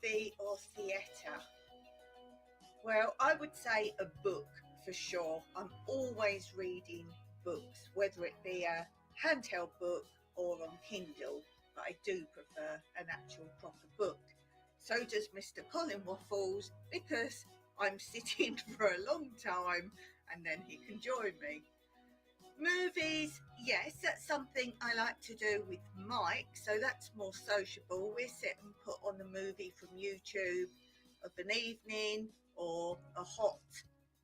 movie or theatre? Well, I would say a book for sure. I'm always reading books, whether it be a handheld book or on Kindle, but I do prefer an actual proper book. So does Mr. Colin Waffles, because I'm sitting for a long time and then he can join me. Movies, yes, that's something I like to do with Mike, so that's more sociable. We sit and put on a movie from YouTube of an evening or a hot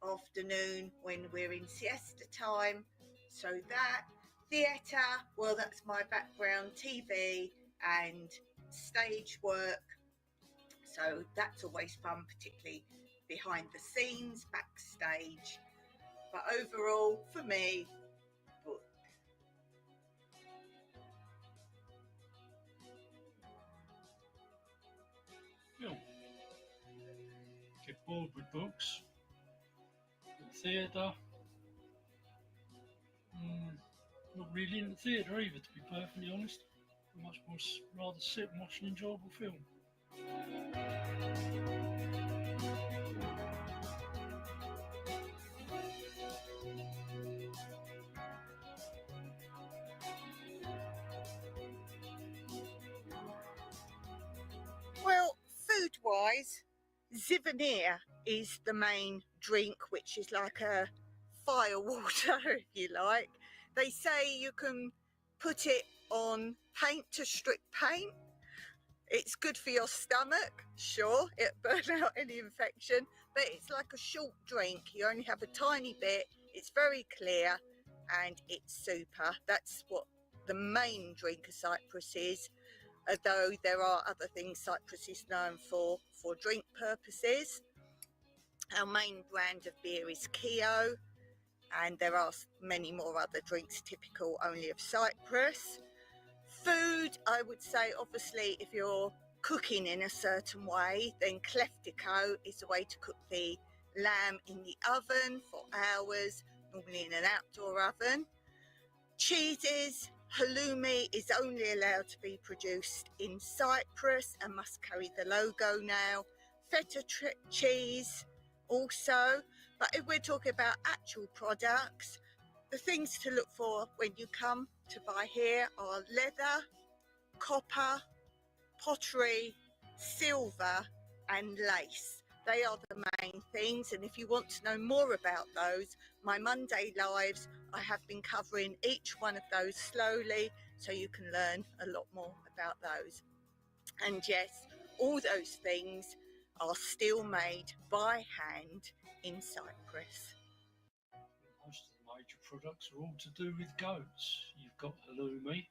afternoon when we're in siesta time. So that. Theatre, well, that's my background, TV and stage work. So that's always fun, particularly behind the scenes, backstage. But overall, for me, book. Yeah. Get bored with books. Theatre. Not really in the theatre either, to be perfectly honest. I much more rather sit and watch an enjoyable film. Well, food-wise, Zivanir is the main drink, which is like a fire water, if you like. They say you can put it on paint to strip paint. It's good for your stomach, sure, it burns out any infection, but it's like a short drink. You only have a tiny bit, it's very clear, and it's super. That's what the main drink of Cyprus is, although there are other things Cyprus is known for drink purposes. Our main brand of beer is Kio, and there are many more other drinks typical only of Cyprus. Food, I would say, obviously, if you're cooking in a certain way, then Kleftiko is the way to cook the lamb in the oven for hours, normally in an outdoor oven. Cheeses, halloumi is only allowed to be produced in Cyprus and must carry the logo now. Feta cheese also, but if we're talking about actual products, the things to look for when you come to buy here are leather, copper, pottery, silver and lace. They are the main things, and if you want to know more about those, my Monday lives, I have been covering each one of those slowly so you can learn a lot more about those. And yes, all those things are still made by hand in Cyprus. Most of the major products are all to do with goats. You've got halloumi,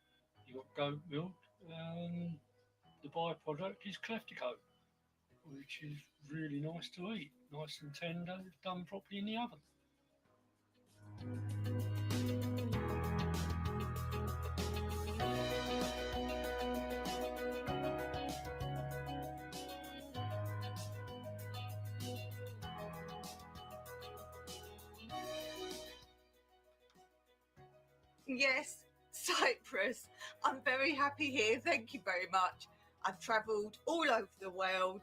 you've got goat milk, and the byproduct is Kleftiko, which is really nice to eat. Nice and tender, if done properly in the oven. Yes, Cyprus. I'm very happy here. Thank you very much. I've travelled all over the world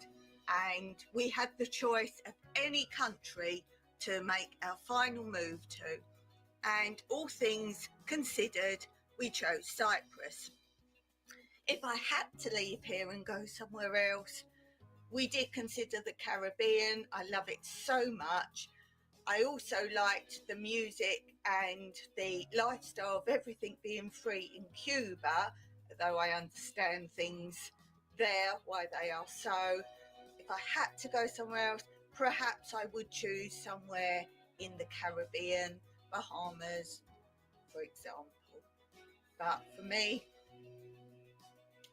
and we had the choice of any country to make our final move to. And all things considered, we chose Cyprus. If I had to leave here and go somewhere else, we did consider the Caribbean. I love it so much. I also liked the music and the lifestyle of everything being free in Cuba, though I understand things there, why they are so. If I had to go somewhere else, perhaps I would choose somewhere in the Caribbean, Bahamas, for example. But for me,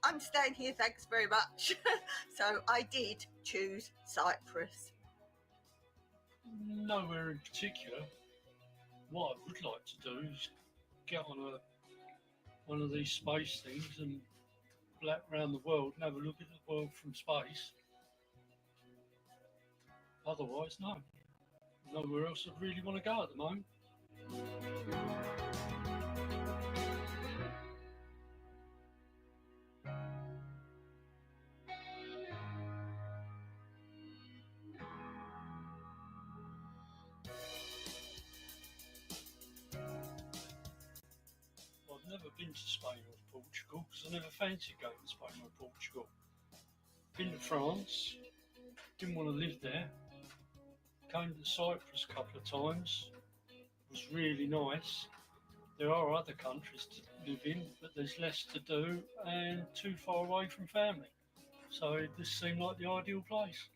I'm staying here, thanks very much. So I did choose Cyprus. Nowhere in particular. What I would like to do is get on one of these space things and flap around the world and have a look at the world from space. Otherwise, no. Nowhere else I really want to go at the moment. been to Spain or Portugal because I never fancied going to Spain or Portugal. Been to France, didn't want to live there. Came to Cyprus a couple of times, was really nice. There are other countries to live in, but there's less to do and too far away from family. So this seemed like the ideal place.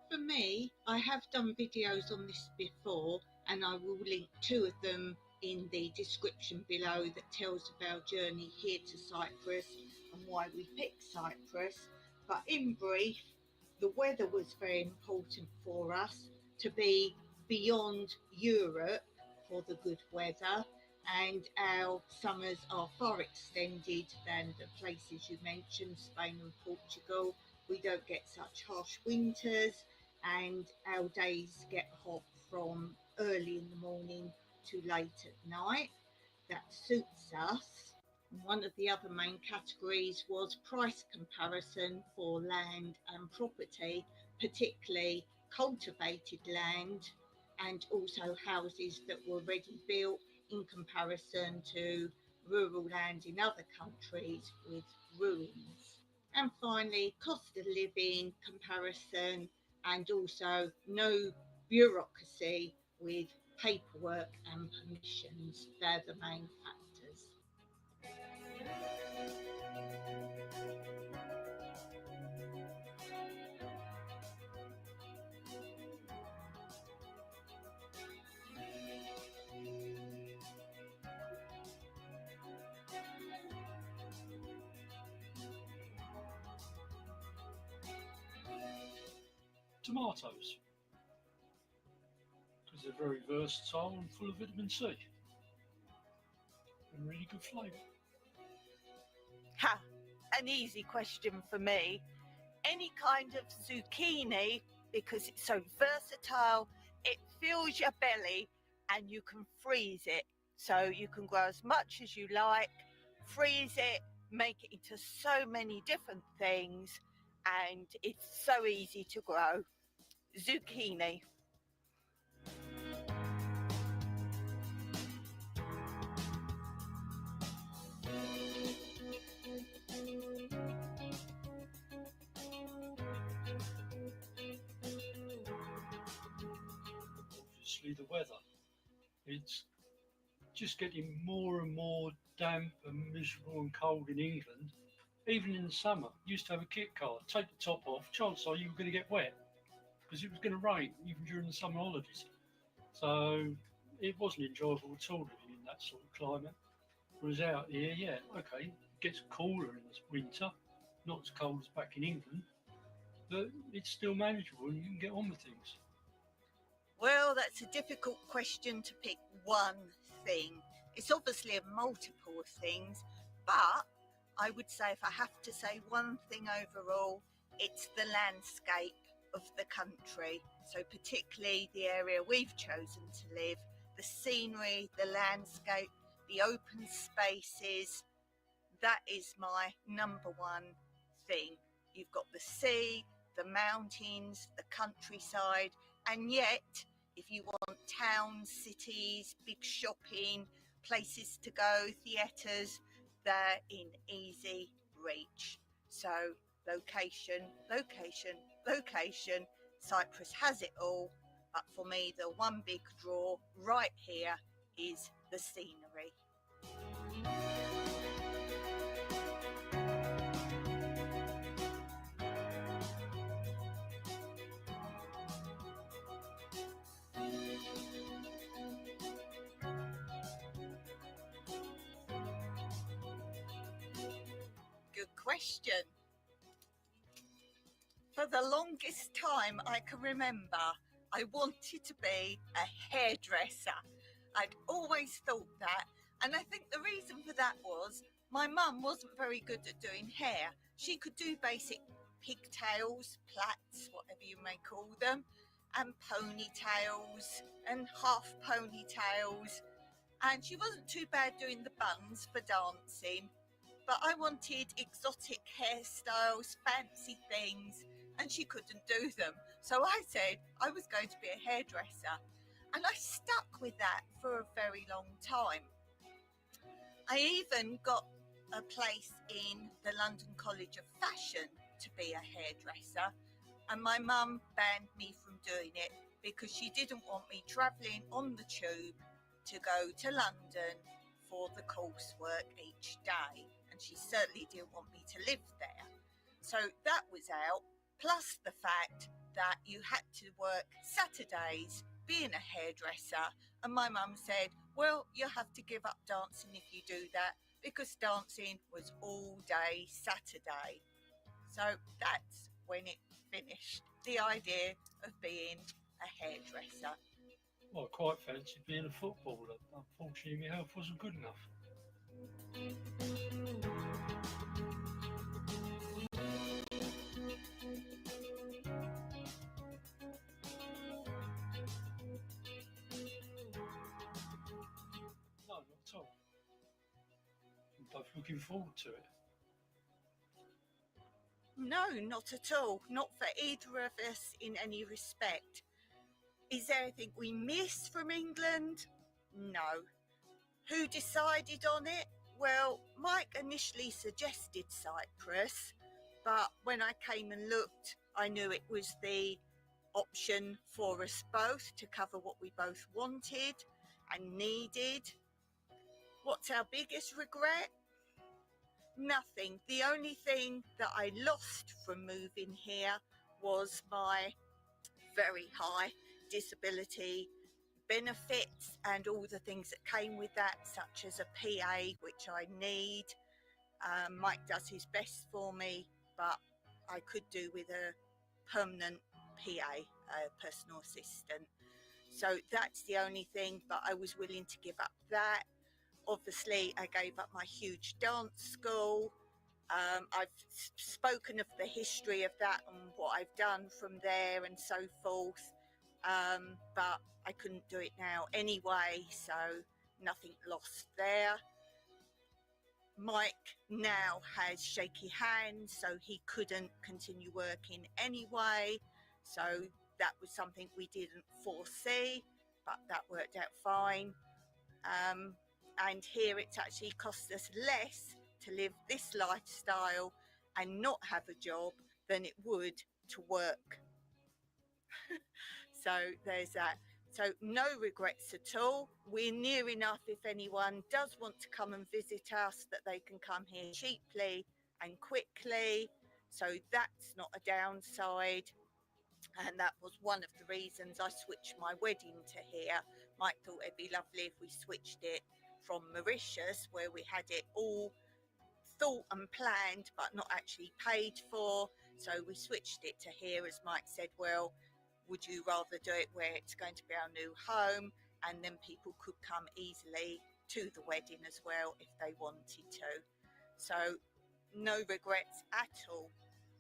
For me, I have done videos on this before, and I will link 2 of them in the description below that tells of our journey here to Cyprus and why we picked Cyprus. But in brief, the weather was very important for us, to be beyond Europe for the good weather, and our summers are far extended than the places you mentioned, Spain and Portugal. We don't get such harsh winters, and our days get hot from early in the morning to late at night. That suits us. One of the other main categories was price comparison for land and property, particularly cultivated land and also houses that were ready built in comparison to rural land in other countries with ruins. And finally, cost of living comparison, and also no bureaucracy with paperwork and permissions. They're the main factors. Tomatoes, because they're very versatile and full of vitamin C and really good flavour. Ha! An easy question for me. Any kind of zucchini, because it's so versatile, it fills your belly and you can freeze it. So you can grow as much as you like, freeze it, make it into so many different things, and it's so easy to grow. Zucchini. Obviously the weather. It's just getting more and more damp and miserable and cold in England. Even in the summer, used to have a kit card, take the top off, chances are you were going to get wet because it was going to rain even during the summer holidays. So it wasn't enjoyable at all living in that sort of climate. Whereas out here, yeah, okay, it gets cooler in the winter, not as cold as back in England, but it's still manageable and you can get on with things. Well, that's a difficult question to pick one thing. It's obviously a multiple of things, but I would say if I have to say one thing overall, it's the landscape of the country. So particularly the area we've chosen to live, the scenery, the landscape, the open spaces, that is my number one thing. You've got the sea, the mountains, the countryside, and yet if you want towns, cities, big shopping, places to go, theatres, they're in easy reach. So location, location, location. Cyprus has it all, but for me the one big draw right here is the scenery. Good question. For the longest time I can remember, I wanted to be a hairdresser. I'd always thought that, and I think the reason for that was my mum wasn't very good at doing hair. She could do basic pigtails, plaits, whatever you may call them, and ponytails and half ponytails, and she wasn't too bad doing the buns for dancing. But I wanted exotic hairstyles, fancy things, and she couldn't do them. So I said I was going to be a hairdresser, and I stuck with that for a very long time. I even got a place in the London College of Fashion to be a hairdresser, and my mum banned me from doing it because she didn't want me travelling on the tube to go to London for the coursework each day, and she certainly didn't want me to live there. So that was out, plus the fact that you had to work Saturdays being a hairdresser, and my mum said, well, you have to give up dancing if you do that, because dancing was all day Saturday. So that's when it finished, the idea of being a hairdresser. Well, I quite fancied being a footballer. Unfortunately, my health wasn't good enough. No, not at all. I'm both looking forward to it. No, not at all. Not for either of us in any respect. Is there anything we miss from England? No. Who decided on it? Well, Mike initially suggested Cyprus, but when I came and looked, I knew it was the option for us both to cover what we both wanted and needed. What's our biggest regret? Nothing. The only thing that I lost from moving here was my very high disability benefits and all the things that came with that, such as a PA, which I need. Mike does his best for me, but I could do with a permanent PA, a personal assistant. So that's the only thing, but I was willing to give up that. Obviously, I gave up my huge dance school. I've spoken of the history of that and what I've done from there and so forth, but I couldn't do it now anyway, so nothing lost there. Mike now has shaky hands, so he couldn't continue working anyway, so that was something we didn't foresee, but that worked out fine. And here it's actually cost us less to live this lifestyle and not have a job than it would to work. So there's that. So no regrets at all. We're near enough if anyone does want to come and visit us that they can come here cheaply and quickly. So that's not a downside. And that was one of the reasons I switched my wedding to here. Mike thought it'd be lovely if we switched it from Mauritius, where we had it all thought and planned but not actually paid for. So we switched it to here, as Mike said, well, would you rather do it where it's going to be our new home, and then people could come easily to the wedding as well if they wanted to. So no regrets at all.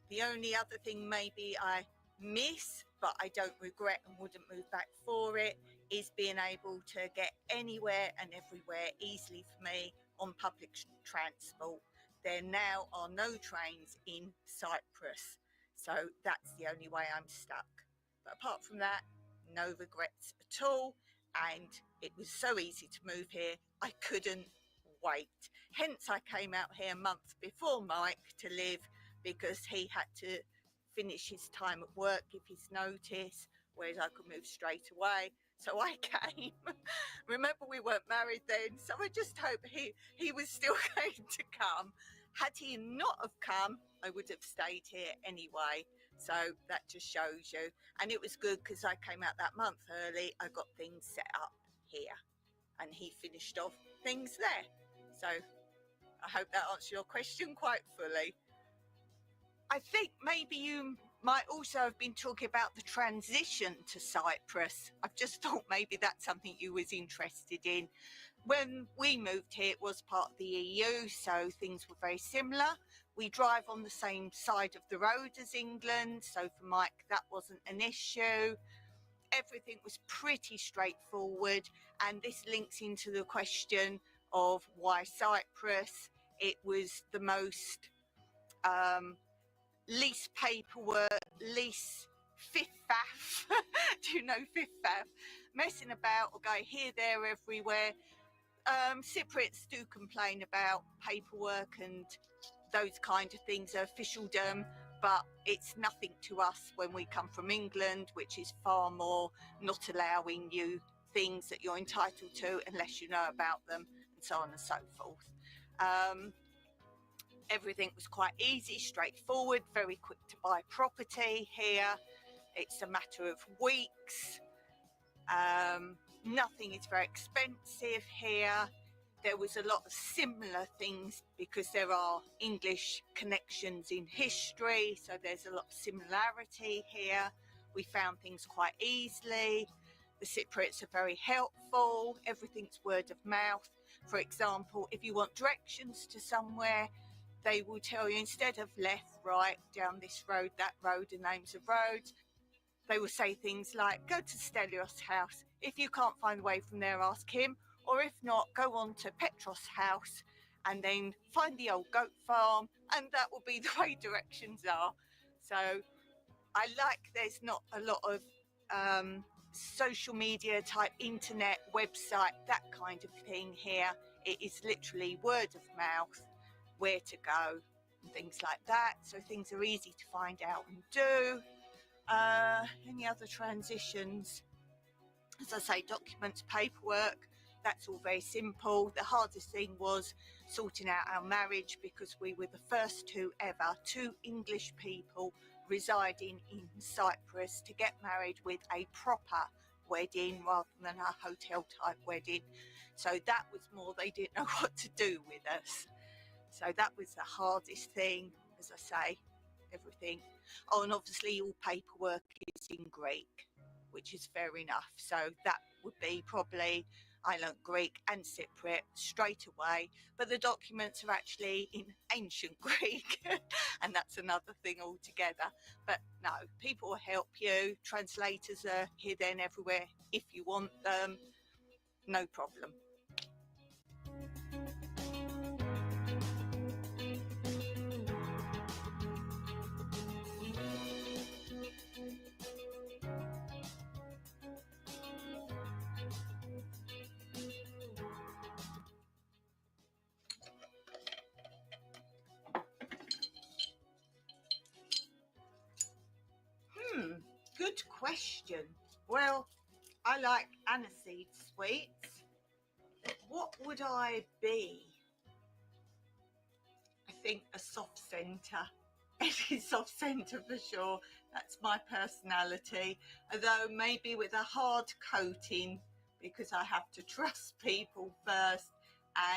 The only other thing maybe I miss, but I don't regret and wouldn't move back for it, is being able to get anywhere and everywhere easily for me on public transport. There now are no trains in Cyprus, so that's the only way I'm stuck. But apart from that, no regrets at all, and it was so easy to move here, I couldn't wait. Hence I came out here a month before Mike to live, because he had to finish his time at work, give his notice, whereas I could move straight away. So I came. Remember, we weren't married then, so I just hope he was still going to come. Had he not have come, I would have stayed here anyway. So that just shows you. And it was good because I came out that month early. I got things set up here and he finished off things there. So I hope that answered your question quite fully. I think maybe you might also have been talking about the transition to Cyprus. I've just thought maybe that's something you was interested in. When we moved here, it was part of the EU, so things were very similar. We drive on the same side of the road as England, so for Mike that wasn't an issue. Everything was pretty straightforward, and this links into the question of why Cyprus. It was the most least paperwork, least fiff-faff. Do you know fiff-faff? Messing about or going here, there, everywhere. Cypriots do complain about paperwork and those kind of things, officialdom, but it's nothing to us when we come from England, which is far more not allowing you things that you're entitled to unless you know about them, and so on and so forth. Everything was quite easy, straightforward, very quick to buy property here. It's a matter of weeks. Nothing is very expensive here. There was a lot of similar things because there are English connections in history, so there's a lot of similarity here. We found things quite easily. The Cypriots are very helpful. Everything's word of mouth. For example, if you want directions to somewhere, they will tell you instead of left, right, down this road, that road, and names of roads, they will say things like, go to Stelios' house. If you can't find the way from there, ask him. Or if not, go on to Petros' house and then find the old goat farm, and that will be the way directions are. So I like there's not a lot of social media type internet website, that kind of thing here. It is literally word of mouth, where to go and things like that. So things are easy to find out and do. Any other transitions? As I say, documents, paperwork, that's all very simple. The hardest thing was sorting out our marriage because we were the first two English people residing in Cyprus to get married with a proper wedding rather than a hotel type wedding. So that was more, they didn't know what to do with us. So that was the hardest thing, as I say, everything. Oh, and obviously all paperwork is in Greek, which is fair enough. So that would be probably, I learnt Greek and Cypriot straight away, but the documents are actually in ancient Greek, and that's another thing altogether. But no, people will help you. Translators are here, there and everywhere if you want them. No problem. Good question. Well, I like aniseed sweets. What would I be? I think a soft centre. Any soft centre for sure. That's my personality. Although maybe with a hard coating, because I have to trust people first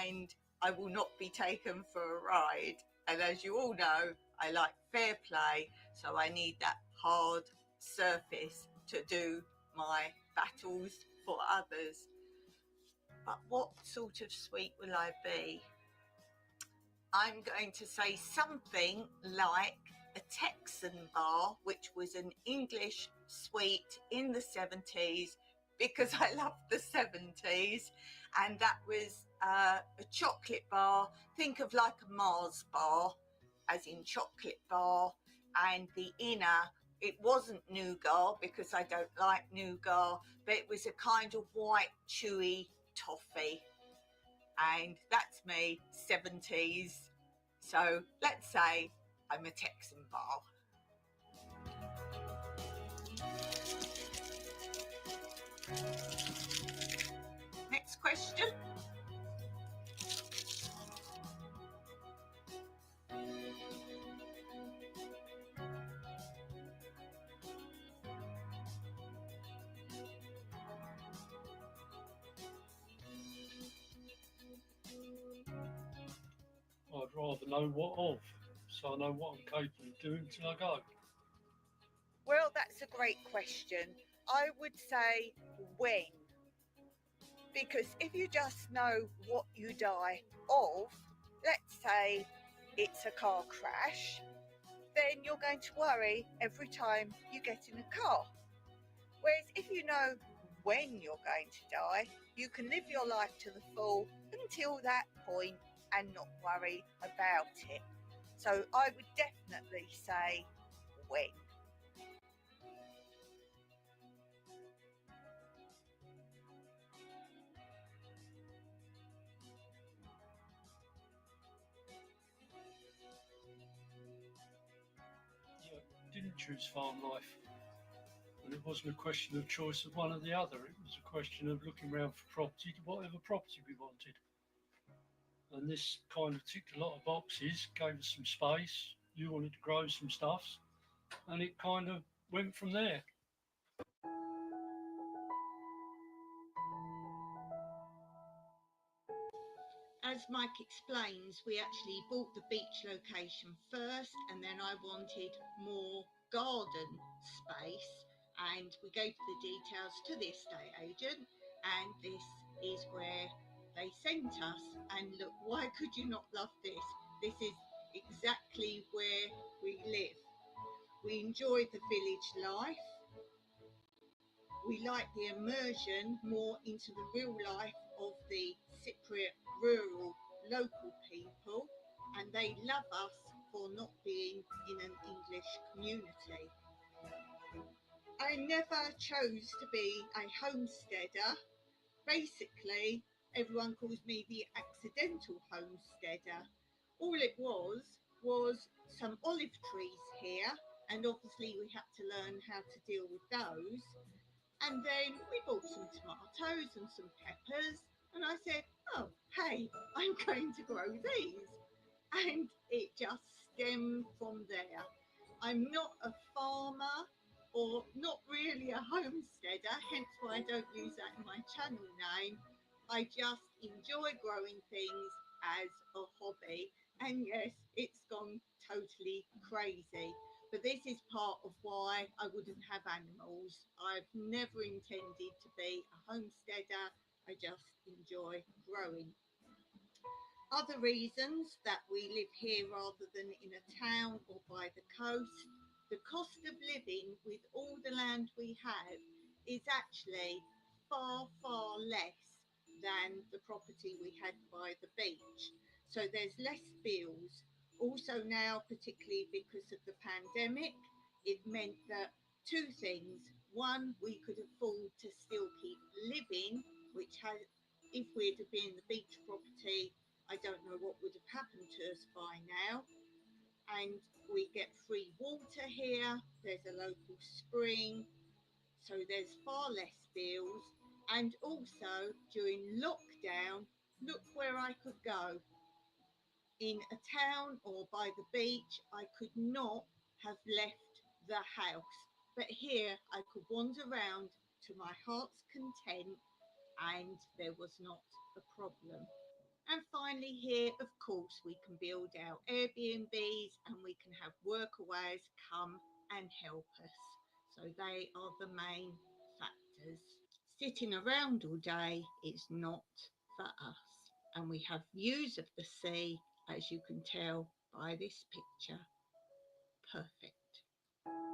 and I will not be taken for a ride. And as you all know, I like fair play, so I need that hard surface to do my battles for others. But what sort of sweet will I be? I'm going to say something like a Texan bar, which was an English sweet in the 70s, because I love the 70s, and that was a chocolate bar. Think of like a Mars bar, as in chocolate bar, and the inner, it wasn't nougat because I don't like nougat, but it was a kind of white chewy toffee. And that's me, 70s. So let's say I'm a Texan bar. Next question. I'd rather know what of, so I know what I'm capable of doing till I go. Well, that's a great question. I would say when. Because if you just know what you die of, let's say it's a car crash, then you're going to worry every time you get in a car. Whereas if you know when you're going to die, you can live your life to the full until that point and not worry about it. So I would definitely say when. choose farm life. And it wasn't a question of choice of one or the other. It was a question of looking around for property, whatever property we wanted. And this kind of ticked a lot of boxes, gave us some space. You wanted to grow some stuffs, and it kind of went from there. As Mike explains, we actually bought the beach location first, and then I wanted more garden space, and we gave the details to the estate agent, and this is where they sent us. And look, why could you not love this? This is exactly where we live. We enjoy the village life. We like the immersion more into the real life of the Cypriot rural local people, and they love us for not being in an English community. I never chose to be a homesteader. Basically, everyone calls me the accidental homesteader. All it was some olive trees here, and obviously we had to learn how to deal with those. And then we bought some tomatoes and some peppers, and I said, oh, hey, I'm going to grow these. And it just stemmed from there. I'm not a farmer or not really a homesteader, hence why I don't use that in my channel name. I just enjoy growing things as a hobby. And yes, it's gone totally crazy. But this is part of why I wouldn't have animals. I've never intended to be a homesteader. I just enjoy growing. Other reasons that we live here rather than in a town or by the coast, the cost of living with all the land we have is actually far, far less than the property we had by the beach. So there's less bills. Also now, particularly because of the pandemic, it meant that two things. One, we could afford to still keep living, which has, if we'd have been in the beach property, I don't know what would have happened to us by now. And we get free water here, there's a local spring, so there's far less bills. And also during lockdown, look where I could go. In a town or by the beach, I could not have left the house. But here I could wander around to my heart's content, and there was not a problem. And finally here, of course, we can build our Airbnbs and we can have workaways come and help us. So they are the main factors. Sitting around all day is not for us. And we have views of the sea, as you can tell by this picture. Perfect.